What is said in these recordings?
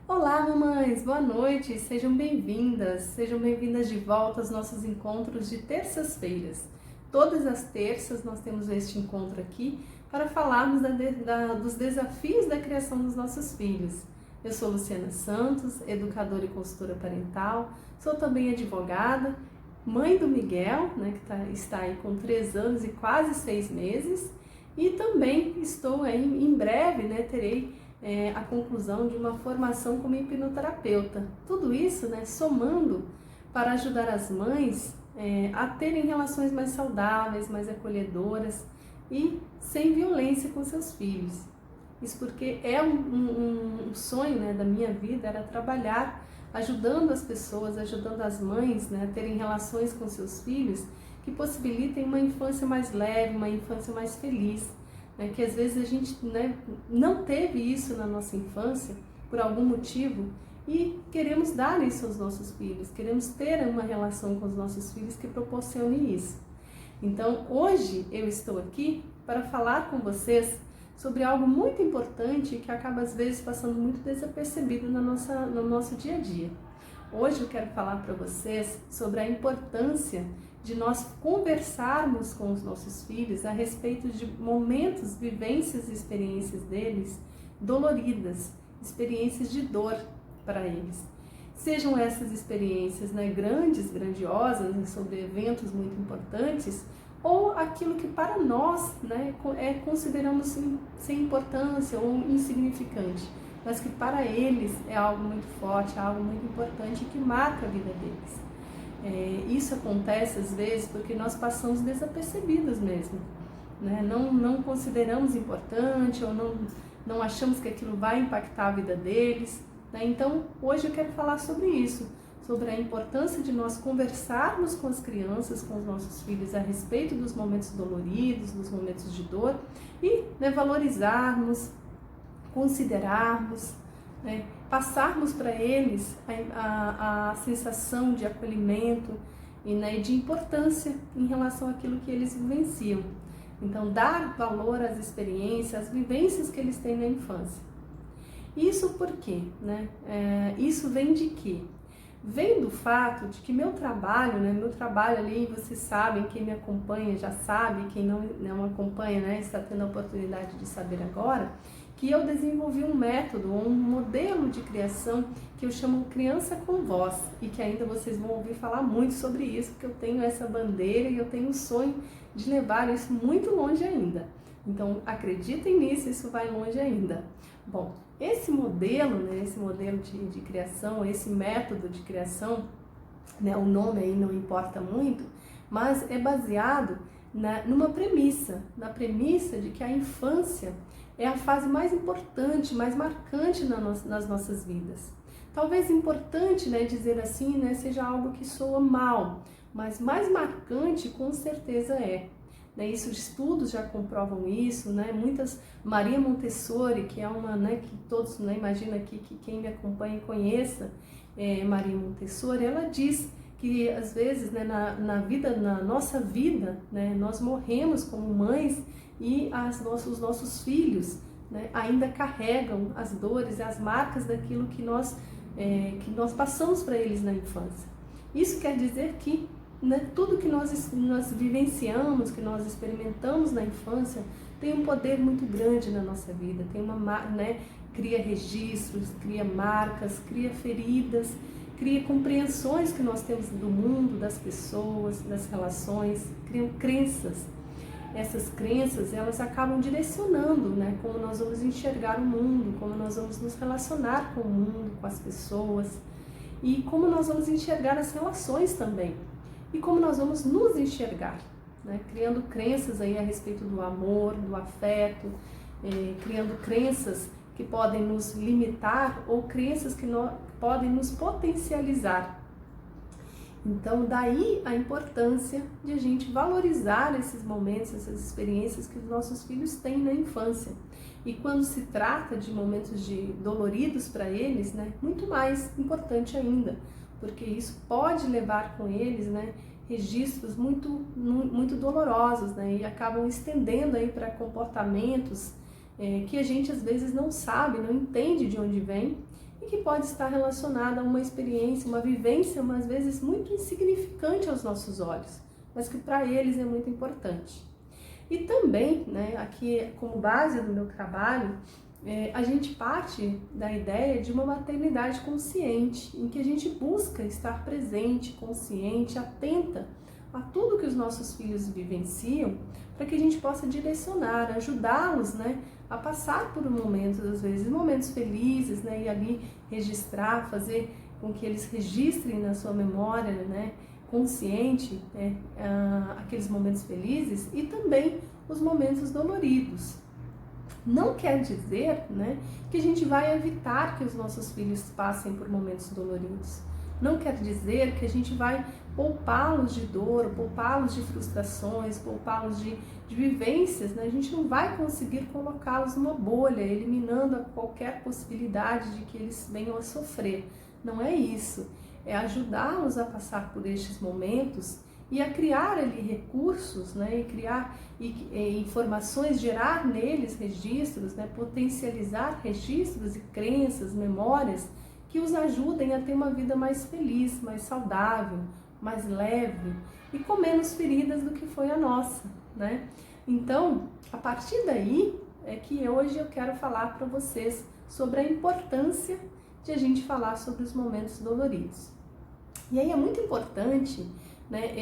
Olá, mamães! Boa noite! Sejam bem-vindas de volta aos nossos encontros de terças-feiras. Todas as terças nós temos este encontro aqui para falarmos dos desafios da criação dos nossos filhos. Eu sou Luciana Santos, educadora e consultora parental, sou também advogada, mãe do Miguel, né, que está aí com 3 anos e quase 6 meses, e também estou aí, em breve, né, terei a conclusão de uma formação como hipnoterapeuta. Tudo isso, né, somando para ajudar as mães a terem relações mais saudáveis, mais acolhedoras e sem violência com seus filhos. Isso porque é um sonho, né, da minha vida, era trabalhar ajudando as pessoas, ajudando as mães, né, a terem relações com seus filhos que possibilitem uma infância mais leve, uma infância mais feliz. Que às vezes a gente, né, não teve isso na nossa infância por algum motivo e queremos dar isso aos nossos filhos, queremos ter uma relação com os nossos filhos que proporcione isso. Então hoje eu estou aqui para falar com vocês sobre algo muito importante que acaba às vezes passando muito desapercebido no nosso dia a dia. Hoje eu quero falar para vocês sobre a importância de nós conversarmos com os nossos filhos a respeito de momentos, vivências e experiências deles doloridas, experiências de dor para eles. Sejam essas experiências, né, grandiosas, né, sobre eventos muito importantes, ou aquilo que para nós, né, consideramos sem importância ou insignificante, mas que para eles é algo muito forte, algo muito importante e que marca a vida deles. Isso acontece às vezes porque nós passamos desapercebidos mesmo, né? Não consideramos importante ou não achamos que aquilo vai impactar a vida deles, né? Então hoje eu quero falar sobre isso, sobre a importância de nós conversarmos com as crianças, com os nossos filhos a respeito dos momentos doloridos, dos momentos de dor e, né, valorizarmos, considerarmos, né, passarmos para eles a sensação de acolhimento e, né, de importância em relação àquilo que eles vivenciam. Então, dar valor às experiências, às vivências que eles têm na infância. Isso por quê? Né? Isso vem de quê? Vem do fato de que meu trabalho ali, vocês sabem, quem me acompanha já sabe, quem não acompanha, né, está tendo a oportunidade de saber agora, que eu desenvolvi um método, um modelo de criação que eu chamo Criança com Voz, e que ainda vocês vão ouvir falar muito sobre isso, porque eu tenho essa bandeira e eu tenho o sonho de levar isso muito longe ainda. Então, acreditem nisso, isso vai longe ainda. Bom, esse modelo, né, de criação, esse método de criação, né, o nome aí não importa muito, mas é baseado numa premissa, na premissa de que a infância é a fase mais importante, mais marcante nas nossas vidas. Talvez importante, né, dizer assim, né, seja algo que soa mal, mas mais marcante com certeza é. Isso, estudos já comprovam isso, né? Maria Montessori, que é uma, né, que todos, né, imagina aqui que quem me acompanha e conheça Maria Montessori, ela diz que às vezes, né, na nossa vida, né, nós morremos como mães e os nossos filhos, né, ainda carregam as dores e as marcas daquilo que nós passamos para eles na infância. Isso quer dizer que, né, tudo que nós vivenciamos, que nós experimentamos na infância, tem um poder muito grande na nossa vida, cria registros, cria marcas, cria feridas, cria compreensões que nós temos do mundo, das pessoas, das relações, criam crenças. Essas crenças, elas acabam direcionando, né, como nós vamos enxergar o mundo, como nós vamos nos relacionar com o mundo, com as pessoas, e como nós vamos enxergar as relações também. E como nós vamos nos enxergar, né? Criando crenças aí a respeito do amor, do afeto, criando crenças que podem nos limitar ou crenças que podem nos potencializar. Então, daí a importância de a gente valorizar esses momentos, essas experiências que os nossos filhos têm na infância. E quando se trata de momentos doloridos para eles, né, muito mais importante ainda, porque isso pode levar com eles, né, registros muito dolorosos, né, e acabam estendendo aí para comportamentos que a gente às vezes não sabe, não entende de onde vem, e que pode estar relacionada a uma experiência, uma vivência, às vezes muito insignificante aos nossos olhos, mas que para eles é muito importante. E também, né, aqui como base do meu trabalho, a gente parte da ideia de uma maternidade consciente, em que a gente busca estar presente, consciente, atenta a tudo que os nossos filhos vivenciam, para que a gente possa direcionar, ajudá-los, né, a passar por momentos, às vezes, momentos felizes, né, e ali registrar, fazer com que eles registrem na sua memória, né, consciente, né, aqueles momentos felizes e também os momentos doloridos. Não quer dizer, né, que a gente vai evitar que os nossos filhos passem por momentos doloridos. Não quer dizer que a gente vai poupá-los de dor, poupá-los de frustrações, poupá-los de vivências, né? A gente não vai conseguir colocá-los numa bolha, eliminando qualquer possibilidade de que eles venham a sofrer. Não é isso. É ajudá-los a passar por estes momentos e a criar ali recursos, né? E criar informações, gerar neles registros, né? Potencializar registros e crenças, memórias, que os ajudem a ter uma vida mais feliz, mais saudável, mais leve e com menos feridas do que foi a nossa, né? Então, a partir daí é que hoje eu quero falar para vocês sobre a importância de a gente falar sobre os momentos doloridos. E aí é muito importante, né?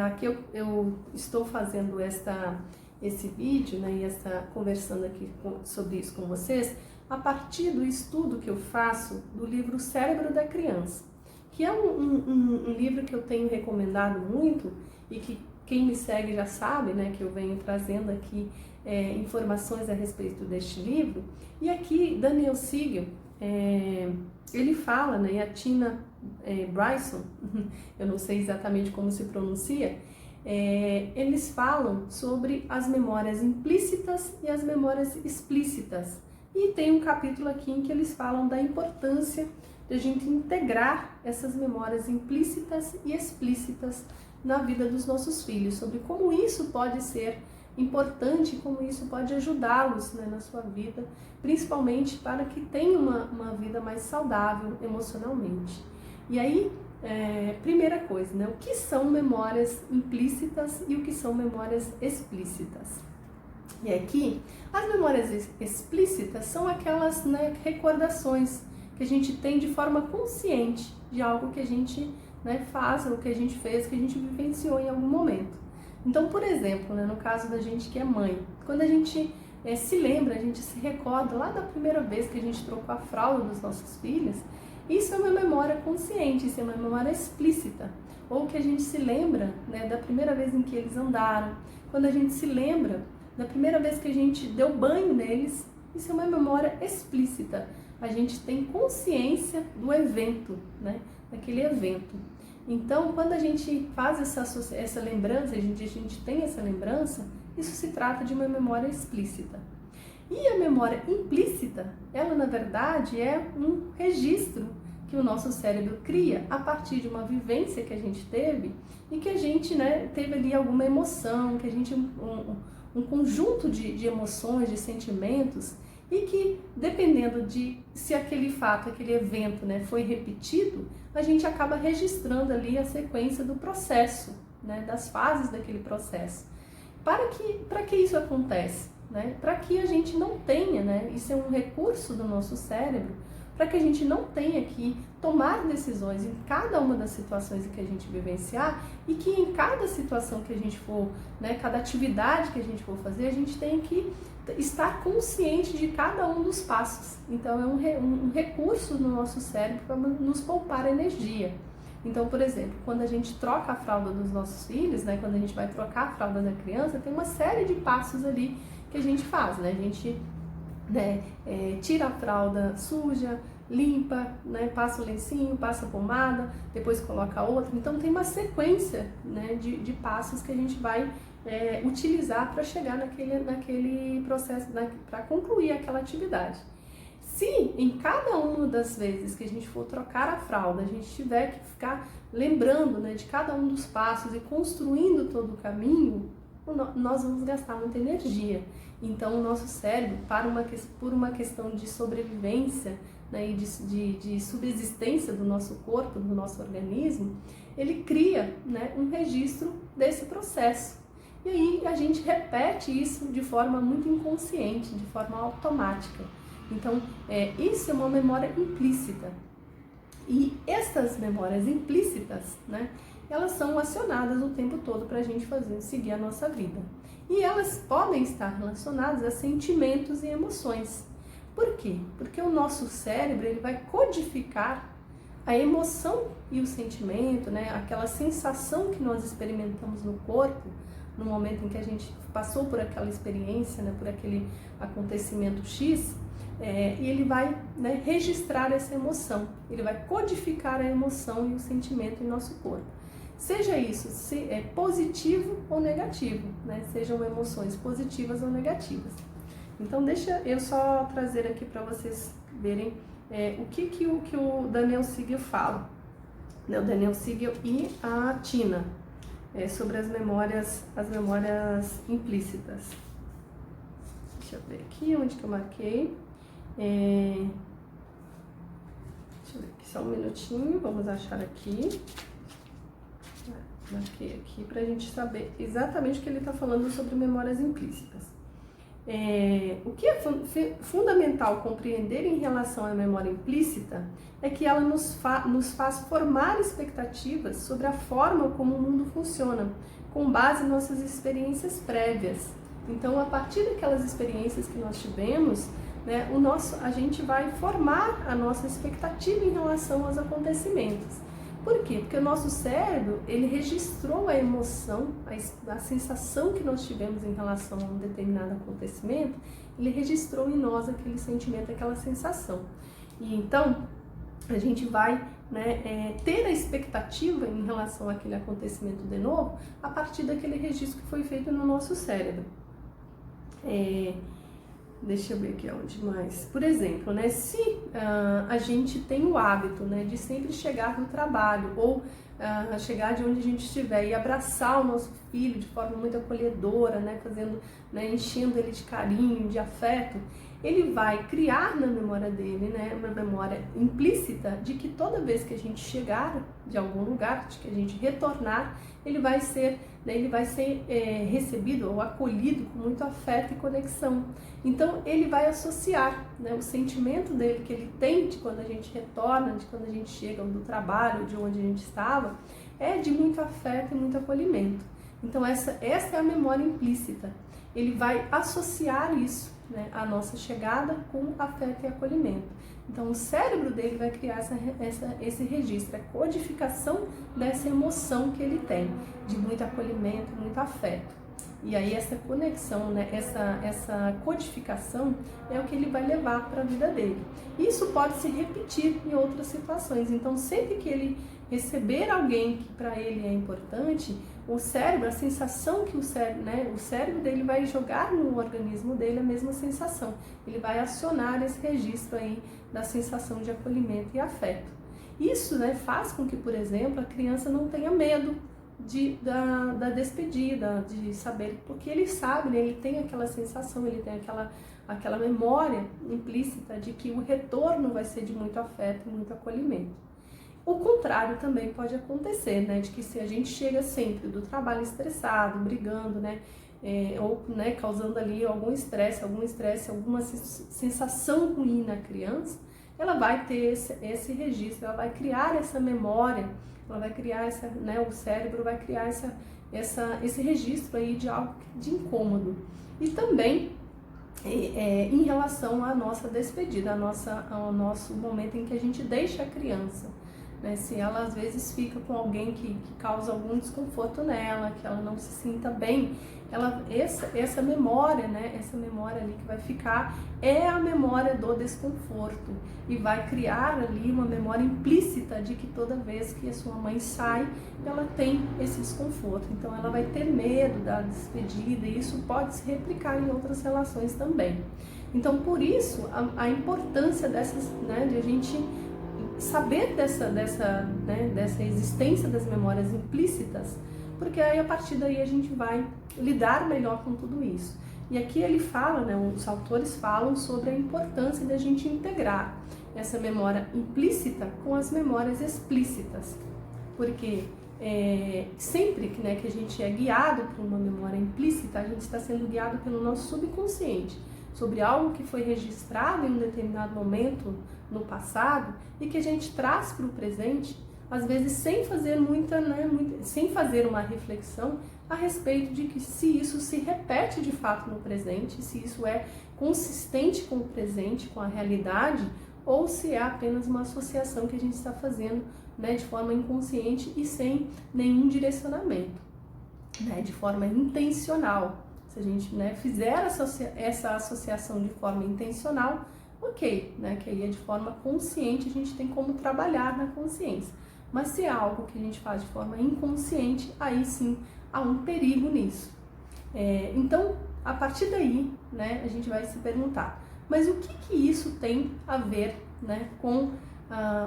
Aqui eu estou fazendo esse vídeo, né? E conversando aqui sobre isso com vocês, a partir do estudo que eu faço do livro Cérebro da Criança, que é um livro que eu tenho recomendado muito e que quem me segue já sabe, né, que eu venho trazendo aqui informações a respeito deste livro. E aqui Daniel Siegel, ele fala, né, e a Tina Bryson, eu não sei exatamente como se pronuncia, eles falam sobre as memórias implícitas e as memórias explícitas. E tem um capítulo aqui em que eles falam da importância de a gente integrar essas memórias implícitas e explícitas na vida dos nossos filhos, sobre como isso pode ser importante, como isso pode ajudá-los, né, na sua vida, principalmente para que tenham uma vida mais saudável emocionalmente. E aí, primeira coisa, né, o que são memórias implícitas e o que são memórias explícitas? E aqui, as memórias explícitas são aquelas, né, recordações que a gente tem de forma consciente de algo que a gente, né, faz, ou que a gente fez, que a gente vivenciou em algum momento. Então, por exemplo, né, no caso da gente que é mãe, quando a gente se lembra, a gente se recorda lá da primeira vez que a gente trocou a fralda dos nossos filhos, isso é uma memória consciente, isso é uma memória explícita. Ou que a gente se lembra, né, da primeira vez em que eles andaram, quando a gente se lembra da primeira vez que a gente deu banho neles, isso é uma memória explícita. A gente tem consciência do evento, né, daquele evento. Então, quando a gente faz essa lembrança, a gente tem essa lembrança, isso se trata de uma memória explícita. E a memória implícita, ela na verdade é um registro que o nosso cérebro cria a partir de uma vivência que a gente teve e que a gente, né, teve ali alguma emoção, que a gente um conjunto de emoções, de sentimentos, e que, dependendo de se aquele fato, aquele evento, né, foi repetido, a gente acaba registrando ali a sequência do processo, né, das fases daquele processo. Para que isso acontece? Né? Para que a gente não tenha, né, isso é um recurso do nosso cérebro, para que a gente não tenha que tomar decisões em cada uma das situações que a gente vivenciar e que em cada situação que a gente for, né, cada atividade que a gente for fazer, a gente tem que estar consciente de cada um dos passos. Então é um recurso no nosso cérebro para nos poupar energia. Então, por exemplo, quando a gente troca a fralda dos nossos filhos, né, quando a gente vai trocar a fralda da criança, tem uma série de passos ali que a gente faz, né? A gente, né, tira a fralda suja, limpa, né, passa o lencinho, passa a pomada, depois coloca outra. Então tem uma sequência, né, de passos que a gente vai utilizar para chegar naquele processo, para concluir aquela atividade. Se em cada uma das vezes que a gente for trocar a fralda, a gente tiver que ficar lembrando, né, de cada um dos passos e construindo todo o caminho, nós vamos gastar muita energia. Então o nosso cérebro, por uma questão de sobrevivência, né, e de subsistência do nosso corpo, do nosso organismo, ele cria, né, um registro desse processo. E aí a gente repete isso de forma muito inconsciente, de forma automática. Então, isso é uma memória implícita. E essas memórias implícitas, né, elas são acionadas o tempo todo para a gente seguir a nossa vida. E elas podem estar relacionadas a sentimentos e emoções. Por quê? Porque o nosso cérebro ele vai codificar a emoção e o sentimento, né, aquela sensação que nós experimentamos no corpo, no momento em que a gente passou por aquela experiência, né, por aquele acontecimento X, e ele vai, né, registrar essa emoção, ele vai codificar a emoção e o sentimento em nosso corpo. Seja isso positivo ou negativo, né, sejam emoções positivas ou negativas. Então deixa eu só trazer aqui para vocês verem o que o Daniel Siegel fala, né, o Daniel Siegel e a Tina, sobre as memórias implícitas. Deixa eu ver aqui onde que eu marquei. Deixa eu ver aqui só um minutinho, vamos achar aqui. Marquei aqui para a gente saber exatamente o que ele está falando sobre memórias implícitas. O que é fundamental compreender em relação à memória implícita é que ela nos faz formar expectativas sobre a forma como o mundo funciona, com base em nossas experiências prévias. Então, a partir daquelas experiências que nós tivemos, né, a gente vai formar a nossa expectativa em relação aos acontecimentos. Por quê? Porque o nosso cérebro, ele registrou a emoção, a sensação que nós tivemos em relação a um determinado acontecimento, ele registrou em nós aquele sentimento, aquela sensação. E então, a gente vai, né, ter a expectativa em relação àquele acontecimento de novo, a partir daquele registro que foi feito no nosso cérebro. Deixa eu ver aqui onde mais. Por exemplo, né, se a gente tem o hábito, né, de sempre chegar no trabalho ou chegar de onde a gente estiver e abraçar o nosso filho de forma muito acolhedora, né, enchendo ele de carinho, de afeto, ele vai criar na memória dele, né, uma memória implícita de que toda vez que a gente chegar de algum lugar, de que a gente retornar, ele vai ser recebido ou acolhido com muito afeto e conexão. Então ele vai associar, né, o sentimento dele que ele tem de quando a gente retorna, de quando a gente chega do trabalho, de onde a gente estava, é de muito afeto e muito acolhimento. Então essa é a memória implícita. Ele vai associar isso, né, a nossa chegada com afeto e acolhimento. Então o cérebro dele vai criar esse registro, a codificação dessa emoção que ele tem, de muito acolhimento, muito afeto. E aí essa conexão, né, essa codificação é o que ele vai levar para a vida dele. Isso pode se repetir em outras situações. Então sempre que ele receber alguém que para ele é importante, o cérebro, a sensação que o cérebro dele vai jogar no organismo dele a mesma sensação. Ele vai acionar esse registro aí da sensação de acolhimento e afeto. Isso, né, faz com que, por exemplo, a criança não tenha medo da despedida, de saber, porque ele sabe, né, ele tem aquela sensação, ele tem aquela memória implícita de que o retorno vai ser de muito afeto e muito acolhimento. O contrário também pode acontecer, né, de que se a gente chega sempre do trabalho estressado, brigando, né, ou, né, causando ali algum estresse, alguma sensação ruim na criança, ela vai ter esse registro, ela vai criar essa memória, ela vai criar o cérebro vai criar esse registro aí de algo de incômodo. E também em relação à nossa despedida, ao nosso momento em que a gente deixa a criança. Né, se ela às vezes fica com alguém que causa algum desconforto nela, que ela não se sinta bem, essa memória, né, essa memória ali que vai ficar é a memória do desconforto e vai criar ali uma memória implícita de que toda vez que a sua mãe sai, ela tem esse desconforto. Então ela vai ter medo da despedida e isso pode se replicar em outras relações também. Então por isso a importância dessas, né, de a gente saber dessa existência das memórias implícitas, porque aí a partir daí a gente vai lidar melhor com tudo isso. E aqui ele fala, né, os autores falam sobre a importância da gente integrar essa memória implícita com as memórias explícitas, porque sempre que a gente é guiado por uma memória implícita, a gente está sendo guiado pelo nosso subconsciente sobre algo que foi registrado em um determinado momento no passado e que a gente traz para o presente, às vezes sem fazer sem fazer uma reflexão a respeito de que se isso se repete de fato no presente, se isso é consistente com o presente, com a realidade, ou se é apenas uma associação que a gente está fazendo, de forma inconsciente e sem nenhum direcionamento, de forma intencional. Se a gente fizer essa associação de forma intencional, ok, que aí é de forma consciente, a gente tem como trabalhar na consciência. Mas se é algo que a gente faz de forma inconsciente, aí sim há um perigo nisso. Então, a partir daí, a gente vai se perguntar, mas o que isso tem a ver com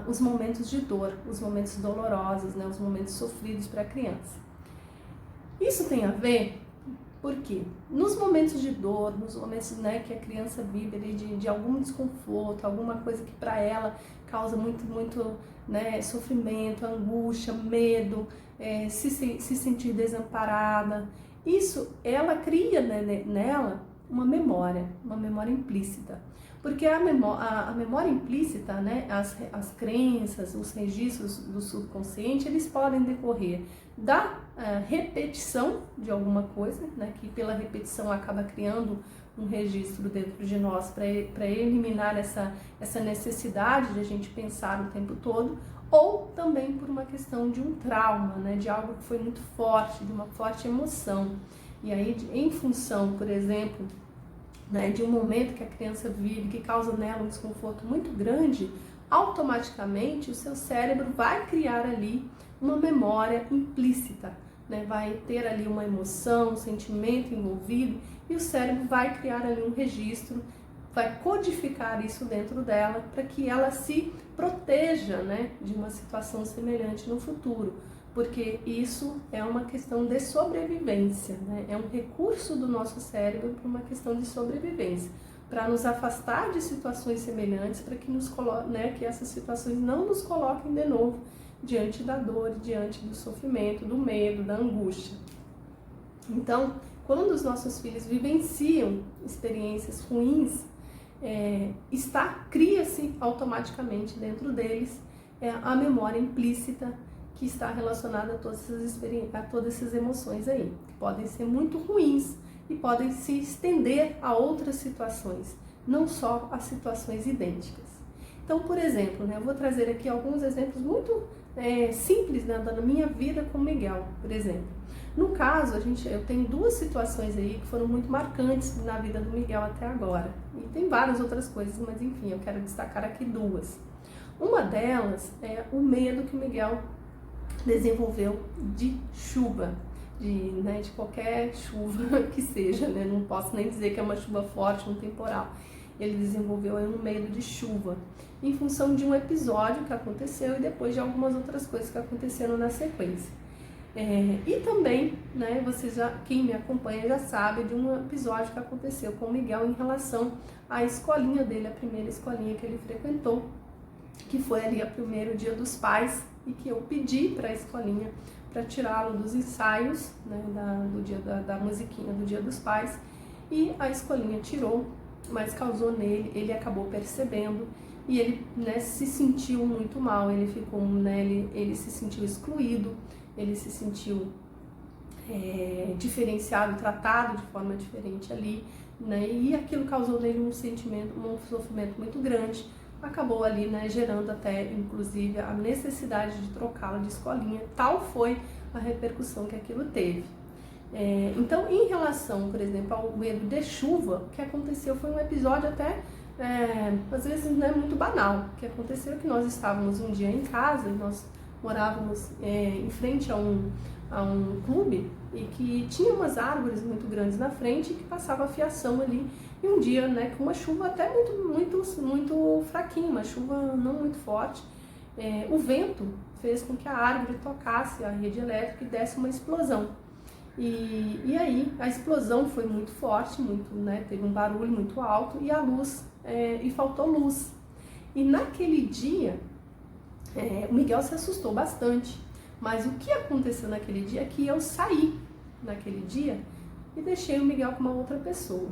os momentos de dor, os momentos dolorosos, os momentos sofridos para a criança? Isso tem a ver porque nos momentos de dor, nos momentos que a criança vive ali de algum desconforto, alguma coisa que para ela causa muito sofrimento, angústia, medo, se sentir desamparada, isso ela cria nela uma memória implícita. Porque a memória implícita, as crenças, os registros do subconsciente, eles podem decorrer da repetição de alguma coisa, que pela repetição acaba criando um registro dentro de nós para eliminar essa necessidade de a gente pensar o tempo todo, ou também por uma questão de um trauma, de algo que foi muito forte, de uma forte emoção. E aí, em função, por exemplo, de um momento que a criança vive, que causa nela um desconforto muito grande, automaticamente o seu cérebro vai criar ali uma memória implícita, vai ter ali uma emoção, um sentimento envolvido, e o cérebro vai criar ali um registro, vai codificar isso dentro dela para que ela se proteja de uma situação semelhante no futuro, porque isso é uma questão de sobrevivência, é um recurso do nosso cérebro para uma questão de sobrevivência, para nos afastar de situações semelhantes, para que que essas situações não nos coloquem de novo diante da dor, diante do sofrimento, do medo, da angústia. Então, quando os nossos filhos vivenciam experiências ruins, cria-se automaticamente dentro deles a memória implícita que está relacionada a todas essas emoções aí, que podem ser muito ruins e podem se estender a outras situações, não só a situações idênticas. Então, por exemplo, eu vou trazer aqui alguns exemplos muito simples da minha vida com o Miguel, por exemplo. No caso, eu tenho duas situações aí que foram muito marcantes na vida do Miguel até agora. E tem várias outras coisas, mas enfim, eu quero destacar aqui duas. Uma delas é o medo que o Miguel desenvolveu de chuva, de qualquer chuva que seja, não posso nem dizer que é uma chuva forte, um temporal. Ele desenvolveu um medo de chuva, em função de um episódio que aconteceu e depois de algumas outras coisas que aconteceram na sequência. E também, quem me acompanha já sabe de um episódio que aconteceu com o Miguel em relação à escolinha dele, a primeira escolinha que ele frequentou, que foi ali o primeiro dia dos pais, e que eu pedi para a escolinha para tirá-lo dos ensaios, do dia da musiquinha do Dia dos Pais, e a escolinha tirou, mas causou nele, ele acabou percebendo, e ele se sentiu muito mal, ele ficou, ele se sentiu excluído, ele se sentiu diferenciado, tratado de forma diferente ali, e aquilo causou nele um sofrimento muito grande, acabou ali gerando até inclusive a necessidade de trocá-lo de escolinha, tal foi a repercussão que aquilo teve. Então, em relação, por exemplo, ao medo de chuva, o que aconteceu foi um episódio até, às vezes, muito banal. O que aconteceu é que nós estávamos um dia em casa, nós morávamos em frente a um clube e que tinha umas árvores muito grandes na frente e que passava a fiação ali. E um dia, com uma chuva até muito fraquinha, uma chuva não muito forte, o vento fez com que a árvore tocasse a rede elétrica e desse uma explosão. E aí a explosão foi muito forte, teve um barulho muito alto e a luz, e faltou luz. E naquele dia, o Miguel se assustou bastante. Mas o que aconteceu naquele dia é que eu saí naquele dia e deixei o Miguel com uma outra pessoa.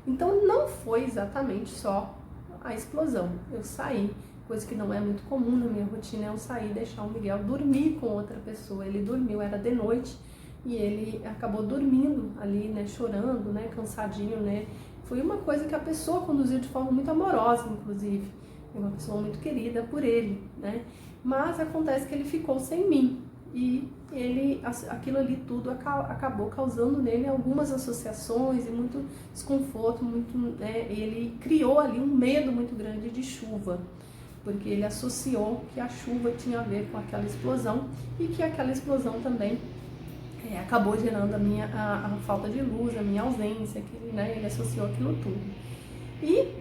Então não foi exatamente só a explosão. Eu saí, coisa que não é muito comum na minha rotina, é eu sair e deixar o Miguel dormir com outra pessoa. Ele dormiu, era de noite, e ele acabou dormindo ali, né, chorando, né, cansadinho, né. Foi uma coisa que a pessoa conduziu de forma muito amorosa, inclusive. É uma pessoa muito querida por ele, né. Mas acontece que ele ficou sem mim. E aquilo ali tudo acabou causando nele algumas associações e muito desconforto, ele criou ali um medo muito grande de chuva, porque ele associou que a chuva tinha a ver com aquela explosão e que aquela explosão também acabou gerando a falta de luz, a minha ausência, ele associou aquilo tudo. E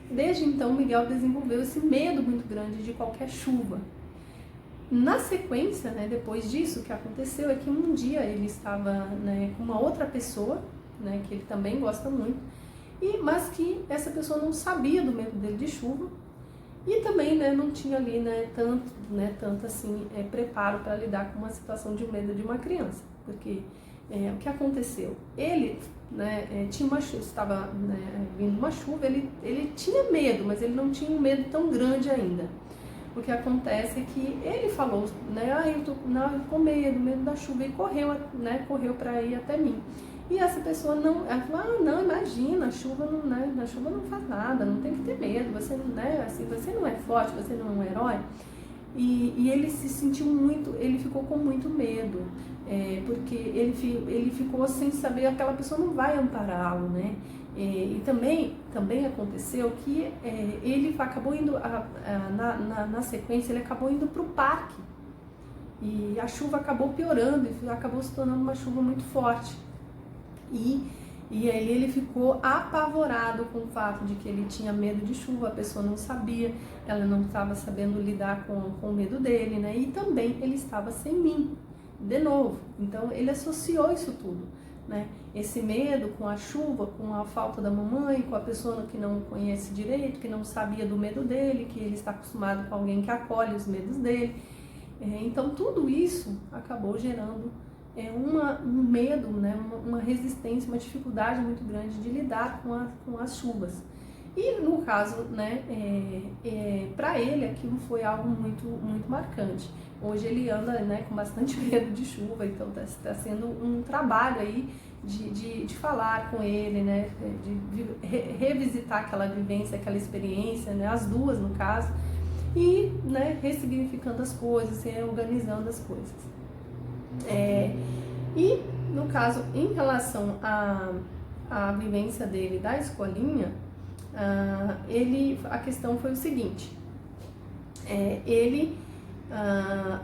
desde então Miguel desenvolveu esse medo muito grande de qualquer chuva. Na sequência, né, depois disso, o que aconteceu é que um dia ele estava, né, com uma outra pessoa, né, que ele também gosta muito, mas que essa pessoa não sabia do medo dele de chuva e também, né, não tinha ali, né, tanto assim, preparo para lidar com uma situação de medo de uma criança, porque o que aconteceu? Ele, né, tinha uma chuva, estava, né, vindo uma chuva, ele tinha medo, mas ele não tinha um medo tão grande ainda. O que acontece é que ele falou, né, eu tô com medo da chuva, e correu para ir até mim. E essa pessoa ela falou, não, imagina, a chuva não faz nada, não tem que ter medo, você, né, assim, você não é forte, você não é um herói. E ele se sentiu ele ficou com muito medo, porque ele ficou sem saber, aquela pessoa não vai ampará-lo, né? E também aconteceu que ele acabou indo, na sequência, ele acabou indo para o parque. E a chuva acabou piorando, e acabou se tornando uma chuva muito forte. E aí ele ficou apavorado com o fato de que ele tinha medo de chuva, a pessoa não sabia, ela não estava sabendo lidar com o medo dele, né? E também ele estava sem mim, de novo. Então ele associou isso tudo, né? Esse medo com a chuva, com a falta da mamãe, com a pessoa que não conhece direito, que não sabia do medo dele, que ele está acostumado com alguém que acolhe os medos dele. Então tudo isso acabou gerando um medo, né, uma resistência, uma dificuldade muito grande de lidar com as chuvas. E no caso, né, para ele aquilo foi algo muito, muito marcante. Hoje ele anda, né, com bastante medo de chuva, então está sendo um trabalho aí de falar com ele, né, de revisitar aquela vivência, aquela experiência, né, as duas no caso, e, né, ressignificando as coisas, reorganizando as coisas. E no caso, em relação à vivência dele da escolinha, a questão foi o seguinte: ele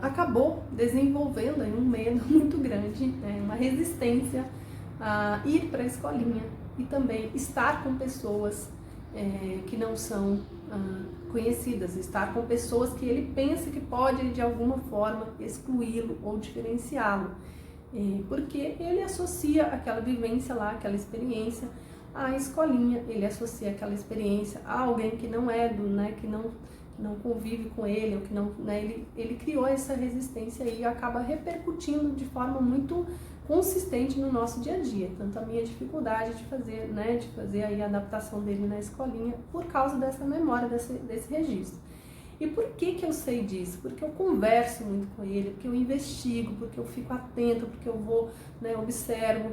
acabou desenvolvendo aí um medo muito grande, né, uma resistência a ir para a escolinha e também estar com pessoas que não são conhecidas, estar com pessoas que ele pensa que pode de alguma forma excluí-lo ou diferenciá-lo, porque ele associa aquela vivência lá, aquela experiência à escolinha, ele associa aquela experiência a alguém que não é que não convive com ele, ou que não, né, ele criou essa resistência e acaba repercutindo de forma muito consistente no nosso dia a dia, tanto a minha dificuldade de fazer aí a adaptação dele na escolinha por causa dessa memória, desse registro. E por que eu sei disso? Porque eu converso muito com ele, porque eu investigo, porque eu fico atenta, porque eu vou, né, observo.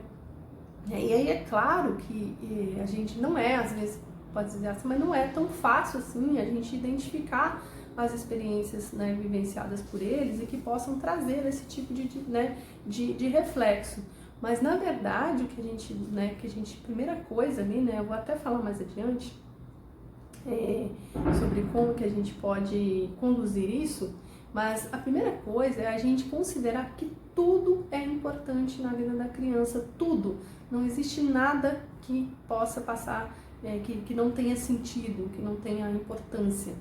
E aí é claro que a gente não às vezes pode dizer assim, mas não é tão fácil assim a gente identificar as experiências, né, vivenciadas por eles e que possam trazer esse tipo de reflexo. Mas na verdade, o que a gente, primeira coisa ali, né, eu vou até falar mais adiante sobre como que a gente pode conduzir isso, mas a primeira coisa é a gente considerar que tudo é importante na vida da criança, tudo. Não existe nada que possa passar, que não tenha sentido, que não tenha importância.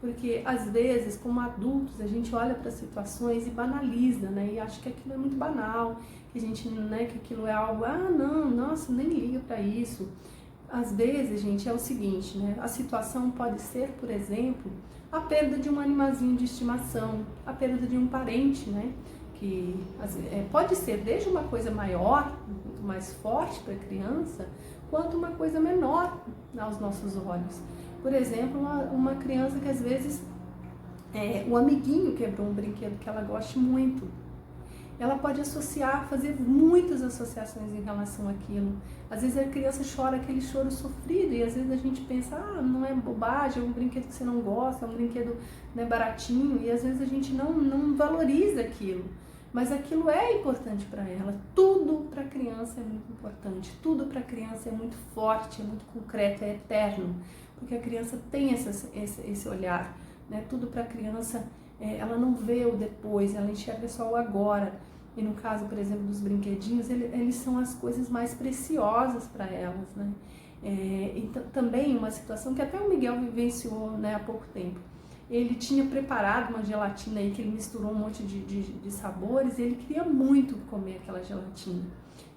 Porque às vezes, como adultos, a gente olha para situações e banaliza, né? E acha que aquilo é muito banal, que a gente, né, que aquilo é algo, não, nossa, nem liga para isso. Às vezes, gente, é o seguinte, né? A situação pode ser, por exemplo, a perda de um animalzinho de estimação, a perda de um parente, né? Que pode ser desde uma coisa maior, muito mais forte para a criança, quanto uma coisa menor aos nossos olhos. Por exemplo, uma criança que às vezes o amiguinho quebrou um brinquedo que ela goste muito. Ela pode associar, fazer muitas associações em relação àquilo. Às vezes a criança chora aquele choro sofrido e às vezes a gente pensa, não é bobagem, é um brinquedo que você não gosta, é um brinquedo, né, baratinho, e às vezes a gente não valoriza aquilo. Mas aquilo é importante para ela. Tudo para a criança é muito importante, tudo para a criança é muito forte, é muito concreto, é eterno, porque a criança tem esse olhar, né? Tudo para a criança, ela não vê o depois, ela enxerga só o agora. E no caso, por exemplo, dos brinquedinhos, eles são as coisas mais preciosas para elas, né? Então, também uma situação que até o Miguel vivenciou, né, há pouco tempo. Ele tinha preparado uma gelatina aí que ele misturou um monte de sabores e ele queria muito comer aquela gelatina.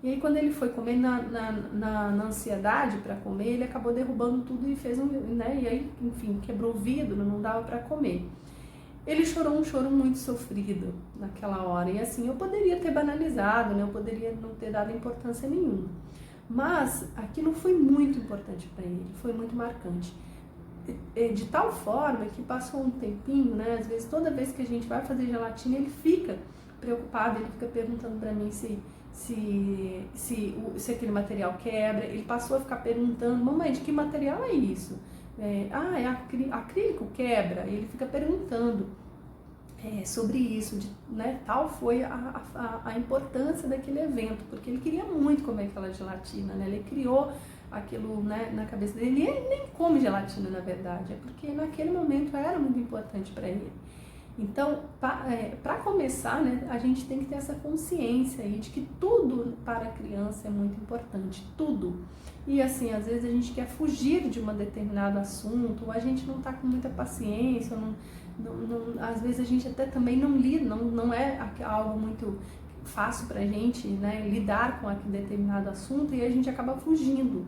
E aí quando ele foi comer na ansiedade para comer, ele acabou derrubando tudo e fez né? E aí, enfim, quebrou o vidro, não dava para comer. Ele chorou um choro muito sofrido naquela hora. E assim, eu poderia ter banalizado, né? Eu poderia não ter dado importância nenhuma. Mas aquilo foi muito importante para ele, foi muito marcante. De tal forma que passou um tempinho, né? Às vezes, toda vez que a gente vai fazer gelatina, ele fica preocupado, ele fica perguntando para mim se aquele material quebra. Ele passou a ficar perguntando, mamãe, de que material é isso? É acrílico quebra? Ele fica perguntando sobre isso, né? Tal foi a importância daquele evento, porque ele queria muito comer aquela gelatina, né? Ele criou aquilo, né, na cabeça dele, e ele nem come gelatina, na verdade, é porque naquele momento era muito importante para ele. Então, para começar, né, a gente tem que ter essa consciência aí de que tudo para a criança é muito importante, tudo. E assim, às vezes a gente quer fugir de um determinado assunto, ou a gente não está com muita paciência, às vezes a gente até também não lida, não é algo muito fácil para a gente, né, lidar com aquele determinado assunto, e a gente acaba fugindo.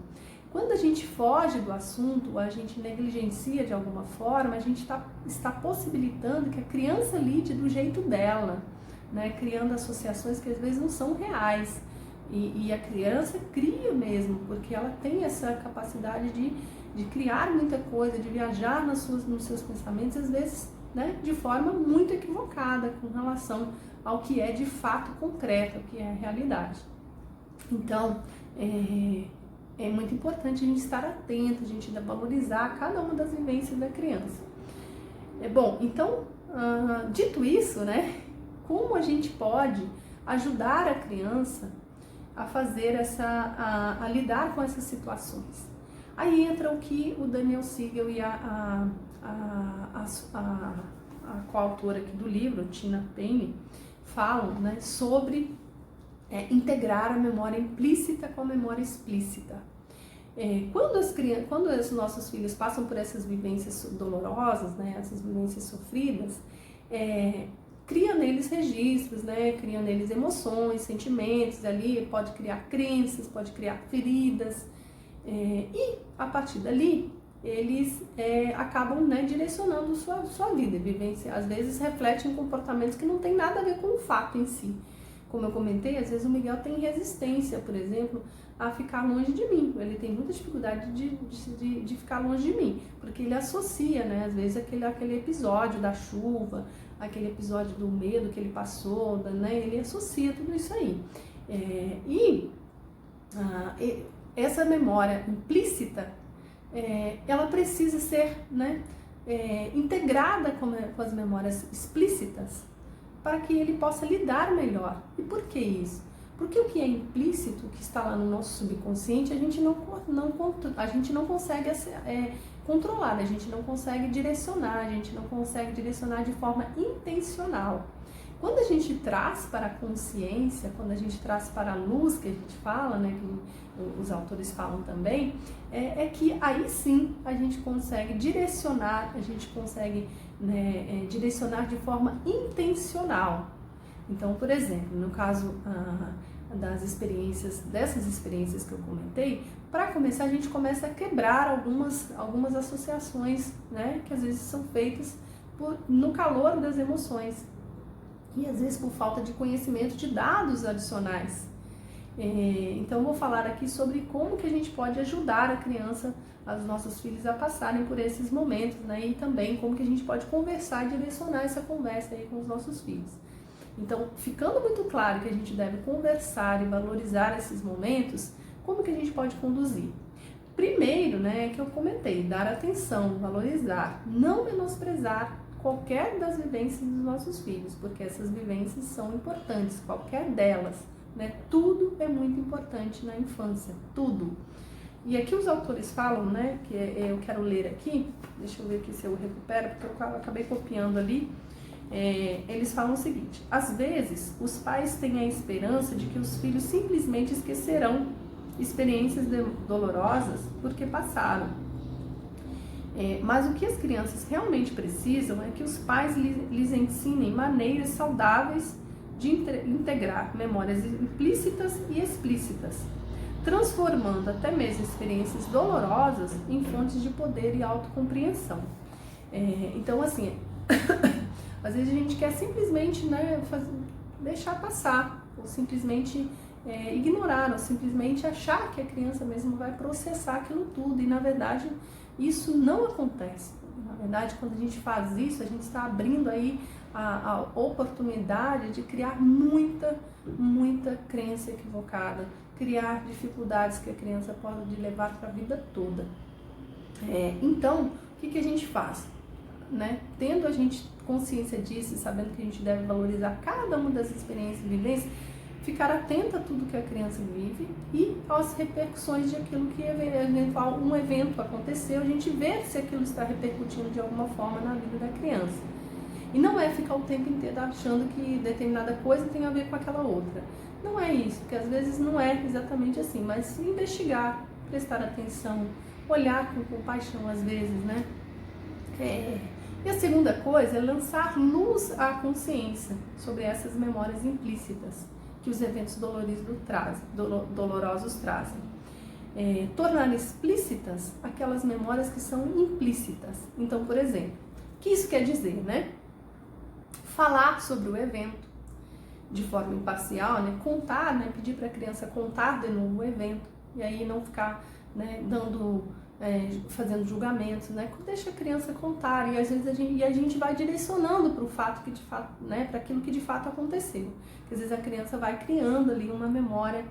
Quando a gente foge do assunto, a gente negligencia de alguma forma, a gente está possibilitando que a criança lide do jeito dela, né, criando associações que às vezes não são reais. E a criança cria mesmo, porque ela tem essa capacidade de criar muita coisa, de viajar nos seus pensamentos, às vezes, né, de forma muito equivocada com relação ao que é de fato concreto, ao que é a realidade. Então, é muito importante a gente estar atento, a gente valorizar cada uma das vivências da criança. Bom, então, dito isso, né, como a gente pode ajudar a criança a fazer a lidar com essas situações? Aí entra o que o Daniel Siegel e a coautora aqui do livro, Tina Payne, falam, né, sobre integrar a memória implícita com a memória explícita. Quando os nossos filhos passam por essas vivências dolorosas, né, essas vivências sofridas, cria neles registros, né, cria neles emoções, sentimentos, ali pode criar crenças, pode criar feridas, e a partir dali eles acabam, né, direcionando sua vida. Vivência, às vezes refletem comportamentos que não tem nada a ver com o fato em si. Como eu comentei, às vezes o Miguel tem resistência, por exemplo, a ficar longe de mim. Ele tem muita dificuldade de ficar longe de mim, porque ele associa, né, às vezes aquele episódio da chuva, aquele episódio do medo que ele passou, né, ele associa tudo isso aí. Essa memória implícita, ela precisa ser, né, integrada com as memórias explícitas, para que ele possa lidar melhor. E por que isso? Porque o que é implícito, o que está lá no nosso subconsciente, a gente não consegue controlar, a gente não consegue direcionar de forma intencional. Quando a gente traz para a consciência, quando a gente traz para a luz, que a gente fala, né, que os autores falam também, que aí sim a gente consegue direcionar, direcionar de forma intencional. Então, por exemplo, no caso dessas experiências que eu comentei, para começar a gente começa a quebrar algumas associações, né, que às vezes são feitas no calor das emoções e às vezes por falta de conhecimento de dados adicionais. Então eu vou falar aqui sobre como que a gente pode ajudar a criança, os nossos filhos a passarem por esses momentos, né, e também como que a gente pode conversar e direcionar essa conversa aí com os nossos filhos. Então, ficando muito claro que a gente deve conversar e valorizar esses momentos, como que a gente pode conduzir? Primeiro, né, que eu comentei, dar atenção, valorizar, não menosprezar qualquer das vivências dos nossos filhos, porque essas vivências são importantes, qualquer delas, né? Tudo é muito importante na infância, tudo. E aqui os autores falam, né, que eu quero ler aqui, deixa eu ver aqui se eu recupero, porque eu acabei copiando ali. Eles falam o seguinte: às vezes os pais têm a esperança de que os filhos simplesmente esquecerão experiências dolorosas porque passaram. Mas o que as crianças realmente precisam é que os pais lhes ensinem maneiras saudáveis de integrar memórias implícitas e explícitas, transformando até mesmo experiências dolorosas em fontes de poder e autocompreensão. Então, assim, às vezes a gente quer simplesmente, né, deixar passar, ou simplesmente ignorar, ou simplesmente achar que a criança mesmo vai processar aquilo tudo, e na verdade isso não acontece. Na verdade, quando a gente faz isso, a gente está abrindo aí a oportunidade de criar muita crença equivocada, criar dificuldades que a criança pode levar para a vida toda. Então, o que a gente faz? Né? Tendo a gente consciência disso, sabendo que a gente deve valorizar cada uma das experiências e vivências, ficar atento a tudo que a criança vive e às repercussões de aquilo que um evento aconteceu, a gente ver se aquilo está repercutindo de alguma forma na vida da criança. E não é ficar o tempo inteiro achando que determinada coisa tem a ver com aquela outra. Não é isso, porque às vezes não é exatamente assim, mas investigar, prestar atenção, olhar com compaixão às vezes, né? E a segunda coisa é lançar luz à consciência sobre essas memórias implícitas que os eventos dolorosos trazem. Tornar explícitas aquelas memórias que são implícitas. Então, por exemplo, o que isso quer dizer, né? Falar sobre o evento de forma imparcial, né? Contar, né? Pedir para a criança contar de novo o evento, e aí não ficar, né, fazendo julgamentos, né? Deixa a criança contar, e às vezes a gente vai direcionando para o fato que de fato, né, para aquilo que de fato aconteceu. Porque às vezes a criança vai criando ali uma memória,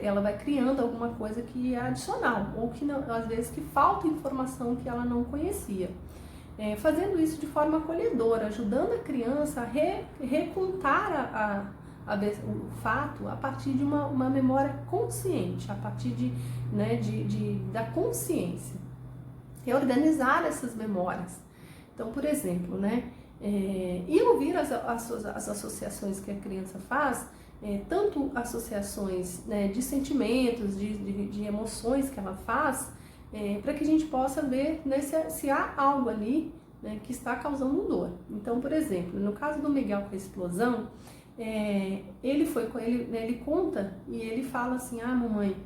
ela vai criando alguma coisa que é adicional, ou que não, às vezes que falta informação que ela não conhecia. Fazendo isso de forma acolhedora, ajudando a criança a recontar o fato a partir de uma memória consciente, a partir da consciência. Reorganizar essas memórias. Então, por exemplo, né, e ouvir as associações que a criança faz, tanto associações, né, de sentimentos, de emoções que ela faz, para que a gente possa ver, né, se há algo ali, né, que está causando dor. Então, por exemplo, no caso do Miguel com a explosão, ele conta e ele fala assim: mamãe,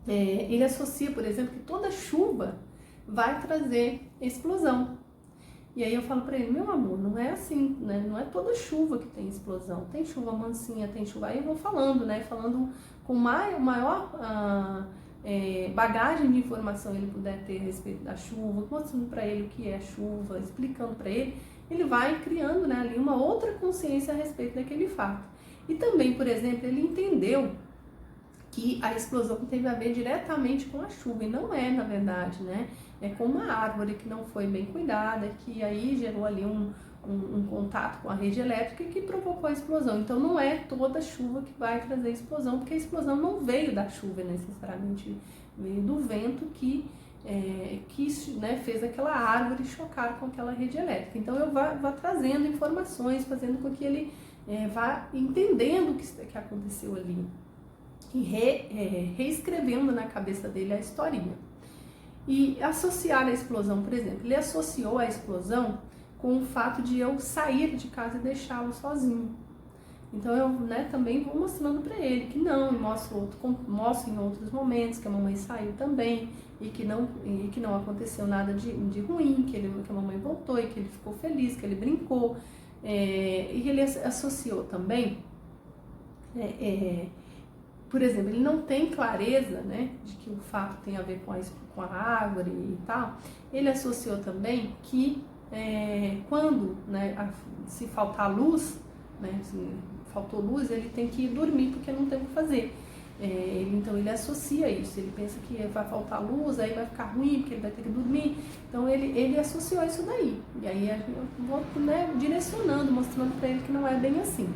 ele associa, por exemplo, que toda chuva vai trazer explosão. E aí eu falo para ele: meu amor, não é assim, né? Não é toda chuva que tem explosão. Tem chuva mansinha, tem chuva. Aí eu vou falando, né? Falando com maior bagagem de informação ele puder ter a respeito da chuva, mostrando para ele o que é chuva, explicando para ele. Ele vai criando, né, ali uma outra consciência a respeito daquele fato. E também, por exemplo, ele entendeu que a explosão teve a ver diretamente com a chuva, e não é, na verdade, né? É com uma árvore que não foi bem cuidada, que aí gerou ali um contato com a rede elétrica que provocou a explosão. Então não é toda chuva que vai trazer explosão, porque a explosão não veio da chuva necessariamente, veio do vento que né, fez aquela árvore chocar com aquela rede elétrica. Então eu vou trazendo informações, fazendo com que ele vá entendendo o que aconteceu ali e reescrevendo na cabeça dele a historinha. E associar a explosão, por exemplo, ele associou a explosão com o fato de eu sair de casa e deixá-lo sozinho. Então eu, né, também vou mostrando para ele que não, e mostro em outros momentos que a mamãe saiu também e que não aconteceu nada de ruim, que a mamãe voltou e que ele ficou feliz, que ele brincou, e ele associou também, por exemplo, ele não tem clareza, né, de que o fato tem a ver com a árvore e tal. Ele associou também que quando, né, se faltar luz, né, se faltou luz, ele tem que ir dormir porque não tem o que fazer. Então ele associa isso, ele pensa que vai faltar luz, aí vai ficar ruim porque ele vai ter que dormir. Então ele associou isso daí. E aí eu vou, né, direcionando, mostrando para ele que não é bem assim.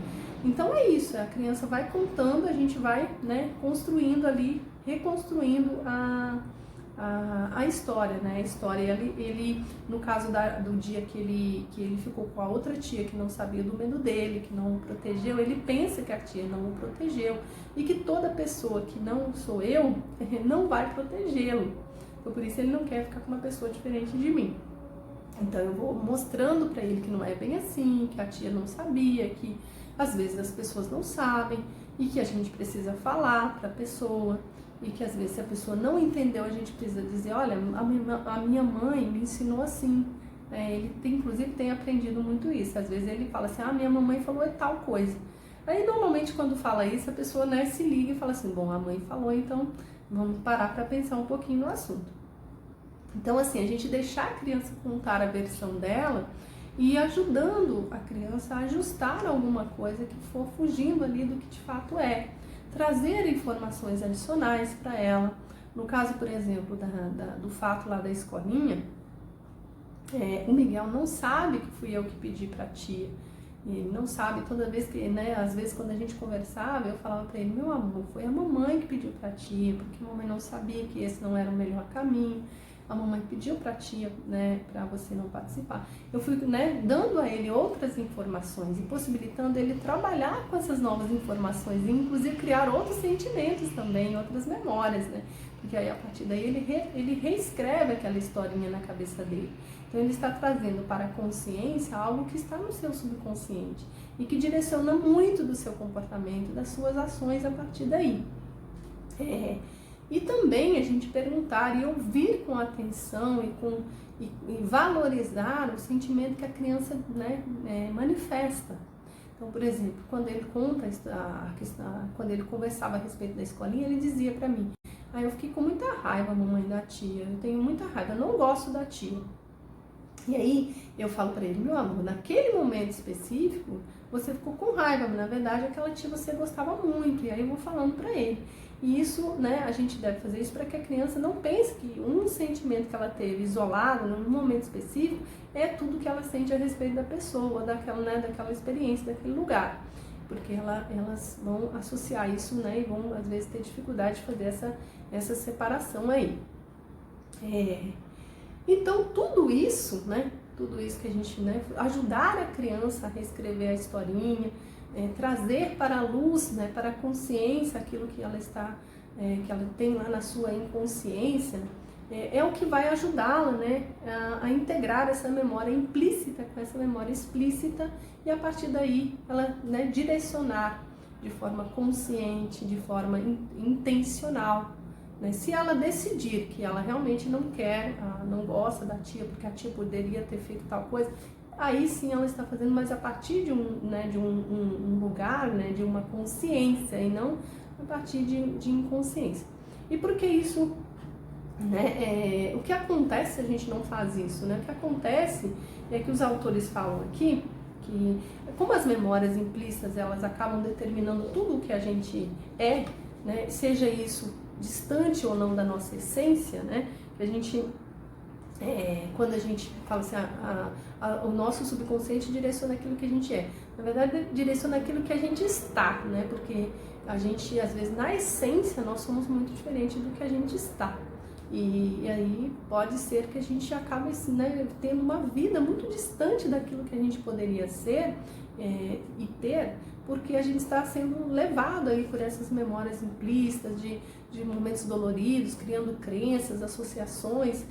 Então é isso, a criança vai contando, a gente vai, né, construindo ali, reconstruindo a história, né? A história, ele no caso do dia que ele ficou com a outra tia que não sabia do medo dele, que não o protegeu, ele pensa que a tia não o protegeu e que toda pessoa que não sou eu não vai protegê-lo. Então por isso ele não quer ficar com uma pessoa diferente de mim. Então eu vou mostrando para ele que não é bem assim, que a tia não sabia, que às vezes as pessoas não sabem e que a gente precisa falar para a pessoa. E que às vezes se a pessoa não entendeu, a gente precisa dizer, olha, a minha mãe me ensinou assim. Ele inclusive tem aprendido muito isso. Às vezes ele fala assim, minha mamãe falou tal coisa. Aí normalmente quando fala isso, a pessoa, né, se liga e fala assim, bom, a mãe falou, então vamos parar para pensar um pouquinho no assunto. Então assim, a gente deixar a criança contar a versão dela e ajudando a criança a ajustar alguma coisa que for fugindo ali do que de fato é. Trazer informações adicionais para ela. No caso, por exemplo, do fato lá da escolinha, o Miguel não sabe que fui eu que pedi para a tia. Ele não sabe, toda vez que, né, às vezes quando a gente conversava, eu falava para ele, meu amor, foi a mamãe que pediu para a tia, porque a mamãe não sabia que esse não era o melhor caminho. A mamãe pediu para a tia, né, para você não participar. Eu fui, né, dando a ele outras informações e possibilitando ele trabalhar com essas novas informações e inclusive criar outros sentimentos também, outras memórias, né? Porque aí a partir daí ele reescreve aquela historinha na cabeça dele. Então ele está trazendo para a consciência algo que está no seu subconsciente e que direciona muito do seu comportamento, das suas ações a partir daí. E também a gente perguntar e ouvir com atenção e valorizar o sentimento que a criança, né, manifesta. Então, por exemplo, quando ele conta quando ele conversava a respeito da escolinha, ele dizia para mim, eu fiquei com muita raiva, mamãe, da tia, eu tenho muita raiva, eu não gosto da tia. E aí eu falo para ele, meu amor, naquele momento específico, você ficou com raiva, mas na verdade aquela tia você gostava muito, e aí eu vou falando para ele. E isso, né, a gente deve fazer isso para que a criança não pense que um sentimento que ela teve isolado, num momento específico, é tudo que ela sente a respeito da pessoa, daquela experiência, daquele lugar. Porque elas vão associar isso, né, e vão às vezes ter dificuldade de fazer essa separação aí. Então tudo isso, né, tudo isso que a gente, né, ajudar a criança a reescrever a historinha, trazer para a luz, né, para a consciência aquilo que ela que ela tem lá na sua inconsciência, é o que vai ajudá-la, né, a integrar essa memória implícita com essa memória explícita e a partir daí ela, né, direcionar de forma consciente, de forma intencional. Né? Se ela decidir que ela realmente não quer, não gosta da tia porque a tia poderia ter feito tal coisa, aí sim ela está fazendo, mas a partir de um lugar, né, de uma consciência e não a partir de inconsciência. E por que isso, né, o que acontece se a gente não faz isso? Né? O que acontece é que os autores falam aqui que, como as memórias implícitas elas acabam determinando tudo o que a gente é, né, seja isso distante ou não da nossa essência, né, que a gente... quando a gente fala assim, o nosso subconsciente direciona aquilo que a gente é. Na verdade, direciona aquilo que a gente está, né? Porque a gente, às vezes, na essência, nós somos muito diferentes do que a gente está. E aí pode ser que a gente acabe, né, tendo uma vida muito distante daquilo que a gente poderia ser e ter, porque a gente está sendo levado aí por essas memórias implícitas de momentos doloridos, criando crenças, associações,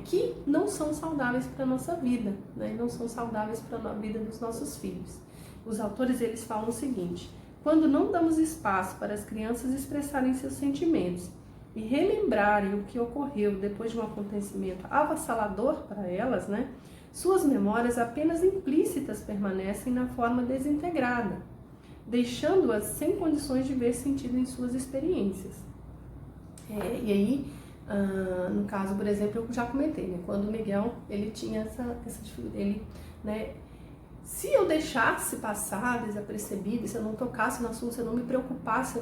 que não são saudáveis para a nossa vida, né? Não são saudáveis para a vida dos nossos filhos. os autores eles falam o seguinte: quando não damos espaço para as crianças expressarem seus sentimentos e relembrarem o que ocorreu depois de um acontecimento avassalador para elas, né, suas memórias apenas implícitas permanecem na forma desintegrada, deixando-as sem condições de ver sentido em suas experiências. E aí, no caso, por exemplo, eu já comentei, né, quando o Miguel ele tinha essa dificuldade, ele, né, se eu deixasse passar desapercebido, se eu não tocasse no assunto, se eu não me preocupasse,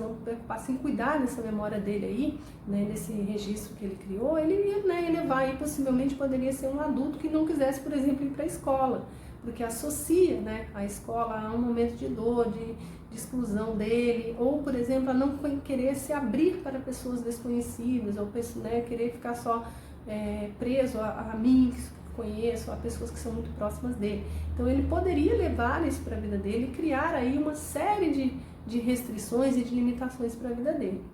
em cuidar dessa memória dele aí, né, desse registro que ele criou, ele ia, né, levar e possivelmente poderia ser um adulto que não quisesse, por exemplo, ir para a escola, porque associa, né, a escola a um momento de dor, de exclusão dele, ou, por exemplo, a não querer se abrir para pessoas desconhecidas, ou, né, querer ficar só preso a mim, conheço, a pessoas que são muito próximas dele. Então ele poderia levar isso para a vida dele e criar aí uma série de restrições e de limitações para a vida dele.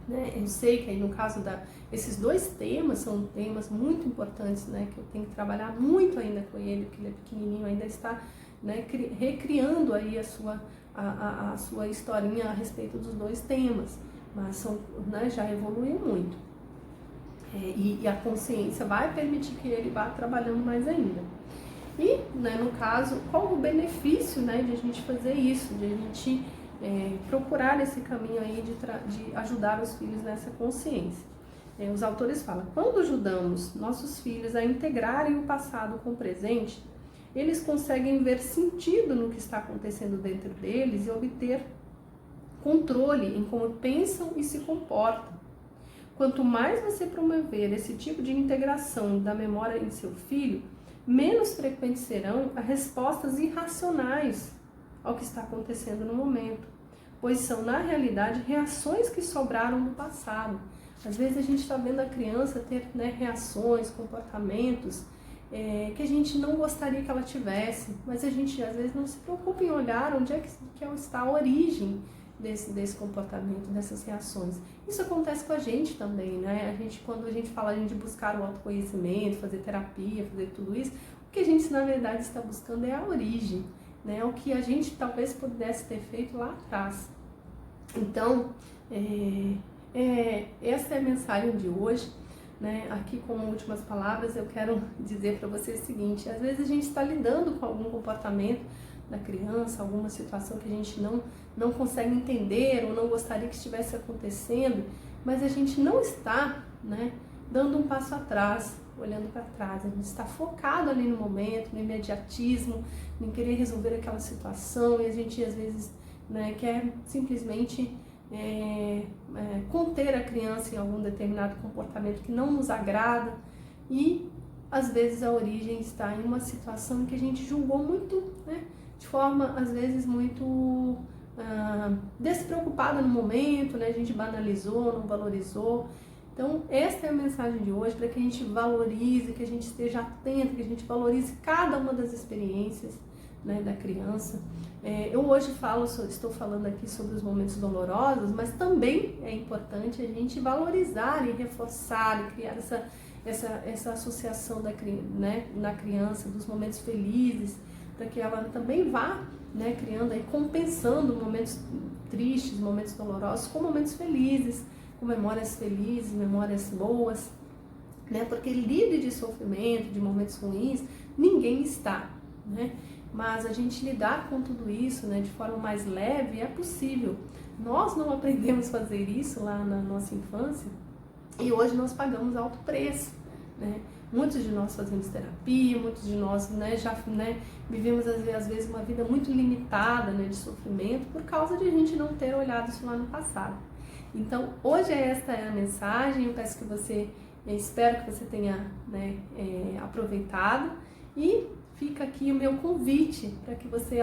Né? Eu sei que aí no caso esses dois temas são temas muito importantes, né, que eu tenho que trabalhar muito ainda com ele, porque ele é pequenininho, ainda está, né, recriando aí a sua historinha a respeito dos dois temas, mas né, já evoluiu muito. E a consciência vai permitir que ele vá trabalhando mais ainda. E, né, no caso, qual o benefício, né, de a gente fazer isso, de a gente procurar esse caminho aí de ajudar os filhos nessa consciência? Os autores falam, quando ajudamos nossos filhos a integrarem o passado com o presente, eles conseguem ver sentido no que está acontecendo dentro deles e obter controle em como pensam e se comportam. Quanto mais você promover esse tipo de integração da memória em seu filho, menos frequentes serão as respostas irracionais ao que está acontecendo no momento, pois são, na realidade, reações que sobraram do passado. Às vezes a gente está vendo a criança ter, né, reações, comportamentos que a gente não gostaria que ela tivesse, mas a gente às vezes não se preocupa em olhar onde é que está a origem desse comportamento, dessas reações. Isso acontece com a gente também, né? Quando a gente fala de buscar o autoconhecimento, fazer terapia, fazer tudo isso, o que a gente na verdade está buscando é a origem, né? O que a gente talvez pudesse ter feito lá atrás. Então, essa é a mensagem de hoje, né? Aqui, como últimas palavras, eu quero dizer para você o seguinte: às vezes a gente está lidando com algum comportamento da criança, alguma situação que a gente não consegue entender ou não gostaria que estivesse acontecendo, mas a gente não está, né, dando um passo atrás, olhando para trás. A gente está focado ali no momento, no imediatismo, em querer resolver aquela situação, e a gente às vezes, né, quer simplesmente conter a criança em algum determinado comportamento que não nos agrada, e às vezes a origem está em uma situação que a gente julgou muito, né, de forma às vezes muito despreocupada no momento, né? A gente banalizou, não valorizou. Então esta é a mensagem de hoje, para que a gente valorize, que a gente esteja atento, que a gente valorize cada uma das experiências, né, da criança. Eu hoje estou falando aqui sobre os momentos dolorosos, mas também é importante a gente valorizar e reforçar e criar essa associação né, na criança dos momentos felizes, para que ela também vá, né, criando e compensando momentos tristes, momentos dolorosos com momentos felizes, com memórias felizes, memórias boas, né? Porque livre de sofrimento, de momentos ruins, ninguém está, né? Mas a gente lidar com tudo isso, né, de forma mais leve é possível. Nós não aprendemos a fazer isso lá na nossa infância e hoje nós pagamos alto preço, né? Muitos de nós fazemos terapia, muitos de nós, né, já, né, vivemos às vezes uma vida muito limitada, né, de sofrimento por causa de a gente não ter olhado isso lá no passado. Então, hoje esta é a mensagem. Eu peço que espero que você tenha, né, aproveitado, e fica aqui o meu convite para que você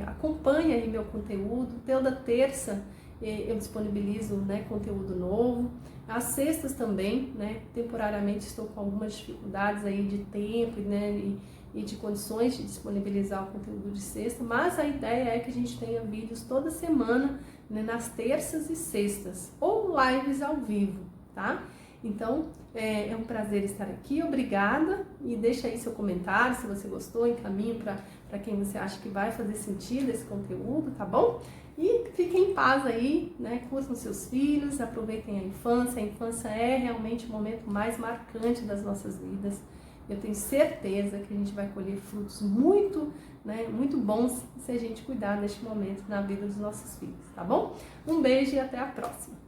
acompanhe aí meu conteúdo. Toda terça eu disponibilizo, né, conteúdo novo. Às sextas também, né, temporariamente estou com algumas dificuldades aí de tempo, né, e de condições de disponibilizar o conteúdo de sexta, mas a ideia é que a gente tenha vídeos toda semana, né, nas terças e sextas, ou lives ao vivo, tá? Então, é um prazer estar aqui, obrigada, e deixa aí seu comentário, se você gostou, encaminhe para para quem você acha que vai fazer sentido esse conteúdo, tá bom? E fiquem em paz aí, né? Curtam seus filhos, aproveitem a infância. A infância é realmente o momento mais marcante das nossas vidas. Eu tenho certeza que a gente vai colher frutos muito, né, muito bons se a gente cuidar deste momento na vida dos nossos filhos, tá bom? Um beijo e até a próxima!